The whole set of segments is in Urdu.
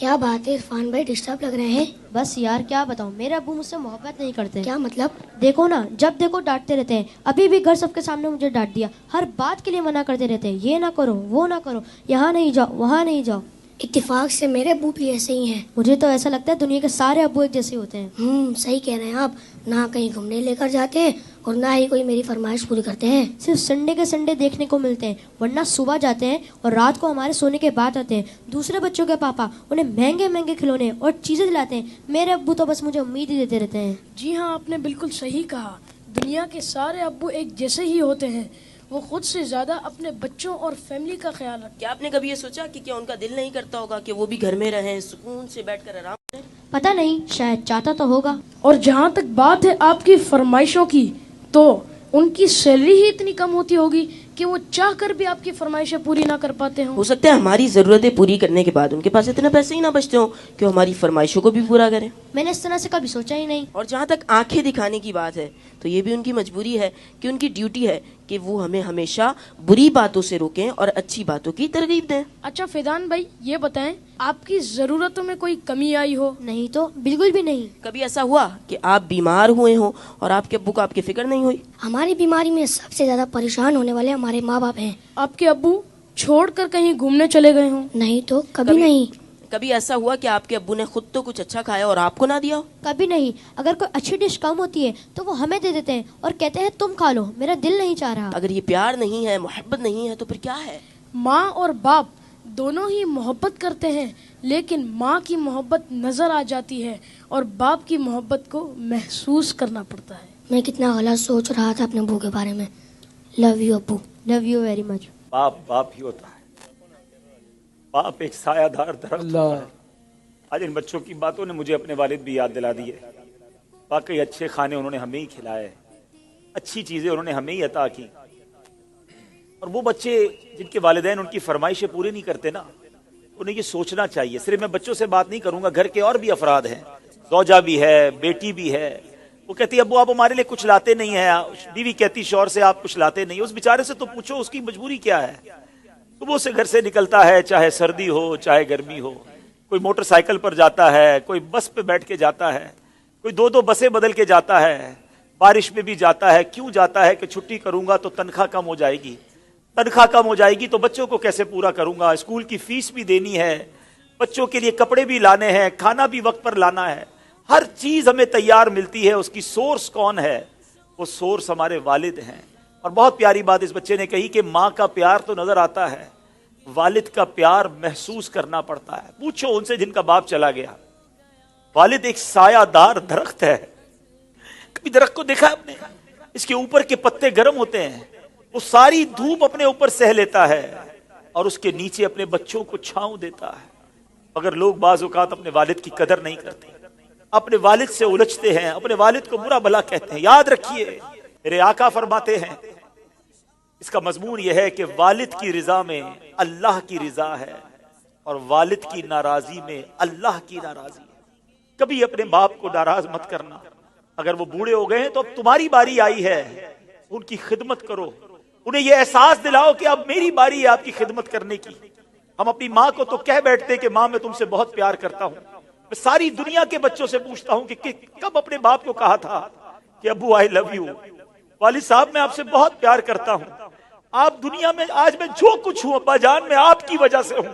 کیا بات ہے عرفان بھائی، ڈسٹرب لگ رہے ہیں؟ بس یار کیا بتاؤں، میرے ابو مجھ سے محبت نہیں کرتے. کیا مطلب؟ دیکھو نا، جب دیکھو ڈانٹتے رہتے ہیں. ابھی بھی گھر سب کے سامنے مجھے ڈانٹ دیا. ہر بات کے لیے منع کرتے رہتے ہیں، یہ نہ کرو وہ نہ کرو، یہاں نہیں جاؤ وہاں نہیں جاؤ. اتفاق سے میرے ابو بھی ایسے ہی ہیں. مجھے تو ایسا لگتا ہے دنیا کے سارے ابو ایک جیسے ہوتے ہیں. صحیح کہہ رہے ہیں آپ. نہ کہیں گھومنے لے کر جاتے ہیں اور نہ ہی کوئی میری فرمائش پوری کرتے ہیں. صرف سنڈے کے سنڈے دیکھنے کو ملتے ہیں، ورنہ صبح جاتے ہیں اور رات کو ہمارے سونے کے بعد آتے ہیں. دوسرے بچوں کے پاپا انہیں مہنگے مہنگے کھلونے اور چیزیں دلاتے ہیں. میرے ابو تو بس مجھے امید ہی دیتے رہتے ہیں. جی ہاں، آپ نے بالکل صحیح کہا. دنیا کے سارے ابو ایک جیسے ہی ہوتے ہیں. وہ خود سے زیادہ اپنے بچوں اور فیملی کا خیال رکھتے ہیں. کیا آپ نے کبھی یہ سوچا کہ کیا ان کا دل نہیں کرتا ہوگا کہ وہ بھی گھر میں رہیں، سکون سے بیٹھ کر آرام کریں؟ پتہ نہیں، شاید چاہتا تو ہوگا. اور جہاں تک بات ہے آپ کی فرمائشوں کی، تو ان کی سیلری ہی اتنی کم ہوتی ہوگی کہ وہ چاہ کر بھی آپ کی فرمائشیں پوری نہ کر پاتے ہوں. ہو سکتا ہے ہماری ضرورتیں پوری کرنے کے بعد ان کے پاس اتنے پیسے ہی نہ بچتے ہوں کہ وہ ہماری فرمائشوں کو بھی پورا کریں. میں نے اس طرح سے کبھی سوچا ہی نہیں. اور جہاں تک آنکھیں دکھانے کی بات ہے تو یہ بھی ان کی مجبوری ہے کہ ان کی ڈیوٹی ہے کہ وہ ہمیں ہمیشہ بری باتوں سے روکیں اور اچھی باتوں کی ترغیب دیں. اچھا فیضان بھائی، یہ بتائیں آپ کی ضرورتوں میں کوئی کمی آئی ہو؟ نہیں تو بالکل بھی نہیں. کبھی ایسا ہوا کہ آپ بیمار ہوئے ہوں اور آپ کے ابو کو آپ کی فکر نہیں ہوئی؟ ہماری بیماری میں سب سے زیادہ پریشان ہونے والے ہمارے ماں باپ ہیں. آپ کے ابو چھوڑ کر کہیں گھومنے چلے گئے ہوں؟ نہیں تو کبھی نہیں. کبھی ایسا ہوا کہ آپ کے ابو نے خود تو کچھ اچھا کھایا اور آپ کو نہ دیا ہو؟ کبھی نہیں. اگر کوئی اچھی ڈش کم ہوتی ہے تو وہ ہمیں دے دیتے ہیں اور کہتے ہیں تم کھا لو، میرا دل نہیں چاہ رہا. اگر یہ پیار نہیں ہے، محبت نہیں ہے، تو پھر کیا ہے؟ ماں اور باپ دونوں ہی محبت کرتے ہیں، لیکن ماں کی محبت نظر آ جاتی ہے اور باپ کی محبت کو محسوس کرنا پڑتا ہے. میں کتنا غلط سوچ رہا تھا اپنے ابو کے بارے میں. لو یو ابو. Love you very much. باپ ہی ہوتا ہے. باپ ایک سایہ دار درخت ہوتا ہے. آج ان بچوں کی باتوں نے مجھے اپنے والد بھی یاد دلا دی ہے. واقعی اچھے کھانے انہوں نے ہمیں ہی کھلائے، اچھی چیزیں انہوں نے ہمیں ہی عطا کی. اور وہ بچے جن کے والدین ان کی فرمائشیں پوری نہیں کرتے نا، انہیں یہ سوچنا چاہیے. صرف میں بچوں سے بات نہیں کروں گا، گھر کے اور بھی افراد ہیں، زوجہ بھی ہے، بیٹی بھی ہے. وہ کہتی ہے ابو آپ ہمارے لیے کچھ لاتے نہیں ہیں. بیوی کہتی شوہر سے آپ کچھ لاتے نہیں. اس بیچارے سے تو پوچھو اس کی مجبوری کیا ہے. صبح سے گھر سے نکلتا ہے، چاہے سردی ہو چاہے گرمی ہو. کوئی موٹر سائیکل پر جاتا ہے، کوئی بس پہ بیٹھ کے جاتا ہے، کوئی دو بسیں بدل کے جاتا ہے، بارش میں بھی جاتا ہے. کیوں جاتا ہے؟ کہ چھٹی کروں گا تو تنخواہ کم ہو جائے گی. تنخواہ کم ہو جائے گی تو بچوں کو کیسے پورا کروں گا؟ اسکول کی فیس بھی دینی ہے، بچوں کے لیے کپڑے بھی لانے ہیں، کھانا بھی وقت پر لانا ہے. ہر چیز ہمیں تیار ملتی ہے. اس کی سورس کون ہے؟ وہ سورس ہمارے والد ہیں. اور بہت پیاری بات اس بچے نے کہی کہ ماں کا پیار تو نظر آتا ہے، والد کا پیار محسوس کرنا پڑتا ہے. پوچھو ان سے جن کا باپ چلا گیا. والد ایک سایہ دار درخت ہے. کبھی درخت کو دیکھا آپ نے؟ اس کے اوپر کے پتے گرم ہوتے ہیں، وہ ساری دھوپ اپنے اوپر سہ لیتا ہے اور اس کے نیچے اپنے بچوں کو چھاؤں دیتا ہے. مگر لوگ بعض اوقات اپنے والد کی قدر نہیں کرتے، اپنے والد سے الجھتے ہیں، اپنے والد کو برا بھلا کہتے ہیں. یاد رکھیے میرے آقا فرماتے ہیں، اس کا مضمون یہ ہے کہ والد کی رضا میں اللہ کی رضا ہے اور والد کی ناراضی میں اللہ کی ناراضی ہے. کبھی اپنے باپ کو ناراض مت کرنا. اگر وہ بوڑھے ہو گئے ہیں تو اب تمہاری باری آئی ہے، ان کی خدمت کرو. انہیں یہ احساس دلاؤ کہ اب میری باری ہے آپ کی خدمت کرنے کی. ہم اپنی ماں کو تو کہہ بیٹھتے کہ ماں میں تم سے بہت پیار کرتا ہوں. میں ساری دنیا کے بچوں سے پوچھتا ہوں کہ کب اپنے باپ کو کہا تھا کہ ابو آئی لو یو، والد صاحب میں آپ سے بہت پیار کرتا ہوں. آپ دنیا میں آج میں جو کچھ ہوں ابا جان میں آپ کی وجہ سے ہوں.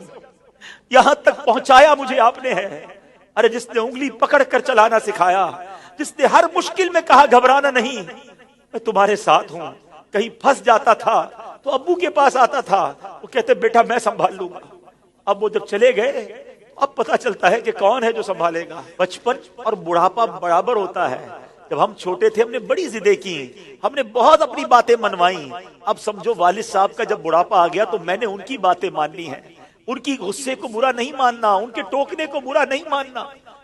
یہاں تک پہنچایا مجھے آپ نے ہے. ارے جس نے انگلی پکڑ کر چلانا سکھایا، جس نے ہر مشکل میں کہا گھبرانا نہیں، میں تمہارے ساتھ ہوں. کہیں پھنس جاتا تھا تو ابو کے پاس آتا تھا، وہ کہتے بیٹا میں سنبھال لوں گا. اب وہ جب چلے گئے اب پتا چلتا ہے کہ کون ہے جو سنبھالے گا. بچپن اور بڑھاپا برابر ہوتا ہے. جب ہم چھوٹے تھے ہم نے بڑی ضدیں کی، ہم نے بہت اپنی باتیں منوائیں. اب سمجھو والد صاحب کا جب بڑھاپا آ گیا تو میں نے ان کی باتیں ماننی ہیں. ان کی غصے کو برا نہیں ماننا، ان کے ٹوکنے کو برا نہیں ماننا.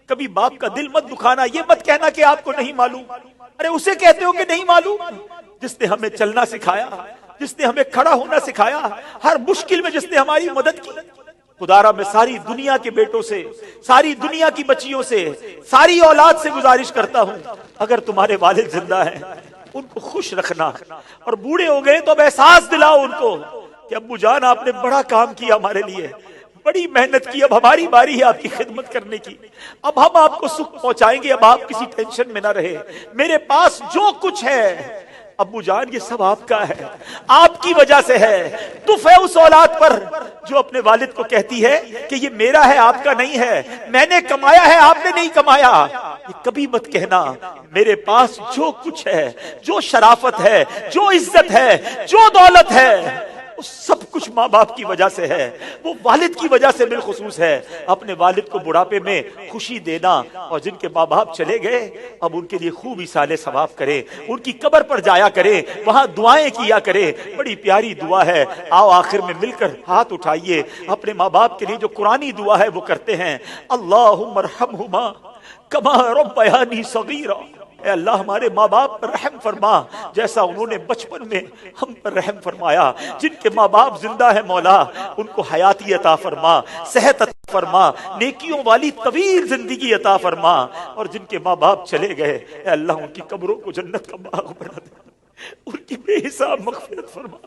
کبھی باپ کا دل مت دکھانا. یہ مت کہنا کہ آپ کو نہیں معلوم. ارے اسے کہتے ہو کہ نہیں معلوم جس نے ہمیں چلنا سکھایا، جس نے ہمیں کھڑا ہونا سکھایا، ہر مشکل میں جس نے ہماری مدد کی. خدارا میں ساری دنیا کے بیٹوں سے، ساری دنیا کی بچیوں سے، ساری اولاد سے گزارش کرتا ہوں اگر تمہارے والد زندہ ہیں ان کو خوش رکھنا. اور بوڑھے ہو گئے تو اب احساس دلاؤ ان کو کہ ابو جان آپ نے بڑا کام کیا ہمارے لیے، بڑی محنت کی، اب ہماری باری ہے آپ کی خدمت کرنے کی، اب ہم آپ کو سکھ پہنچائیں گے، اب آپ کسی ٹینشن میں نہ رہے، میرے پاس جو کچھ ہے ابو جان یہ سب آپ کا ہے، آپ کی وجہ سے ہے۔ دف ہے اس اولاد پر جو اپنے والد کو کہتی ہے کہ یہ میرا ہے آپ کا نہیں ہے، میں نے کمایا ہے آپ نے نہیں کمایا۔ یہ کبھی مت کہنا میرے پاس جو کچھ ہے، جو شرافت ہے، جو عزت ہے، جو دولت ہے، وہ سب کچھ ماں باپ کی وجہ سے ہے، وہ والد کی وجہ سے بالخصوص ہے۔ اپنے والد کو بڑھاپے میں خوشی دینا، اور جن کے ماں باپ چلے گئے اب ان کے لیے خوب ایصال ثواب کرے، ان کی قبر پر جایا کرے، وہاں دعائیں کیا کرے، بڑی پیاری دعا ہے۔ آؤ آخر میں مل کر ہاتھ اٹھائیے، اپنے ماں باپ کے لیے جو قرآنی دعا ہے وہ کرتے ہیں۔ اللہم ارحمہما کما ربیانی صغیرا، اے اللہ ہمارے ماں باپ پر رحم فرما جیسا انہوں نے بچپن میں ہم پر رحم فرمایا۔ جن کے ماں باپ زندہ ہے مولا ان کو حیاتی عطا فرما، صحت عطا فرما، نیکیوں والی طویل زندگی عطا فرما، اور جن کے ماں باپ چلے گئے اے اللہ ان کی قبروں کو جنت کا باغ بنا دے، ان کی بے حساب مغفرت فرما۔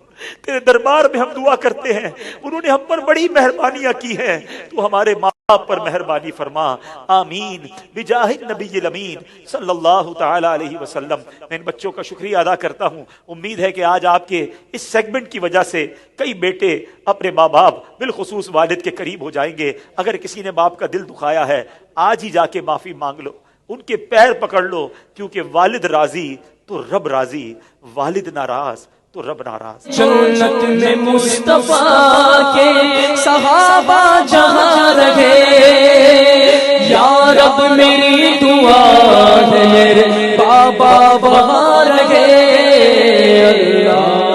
تیرے دربار میں ہم دعا کرتے ہیں، انہوں نے ہم پر بڑی مہربانیاں کی ہیں، تو ہمارے ماں باپ پر مہربانی فرما، آمین بجاہ النبی الامین صلی اللہ تعالی علیہ وسلم۔ میں ان بچوں کا شکریہ ادا کرتا ہوں، امید ہے کہ آج آپ کے اس سیگمنٹ کی وجہ سے کئی بیٹے اپنے ماں باپ بالخصوص والد کے قریب ہو جائیں گے۔ اگر کسی نے باپ کا دل دکھایا ہے آج ہی جا کے معافی مانگ لو، ان کے پیر پکڑ لو، کیونکہ والد راضی تو رب راضی، والد ناراض تو رب ناراض۔ جنت میں مصطفیٰ کے صحابہ جہاں رہے، یا رب میری دعا ہے میرے بابا وہاں رہے، اللہ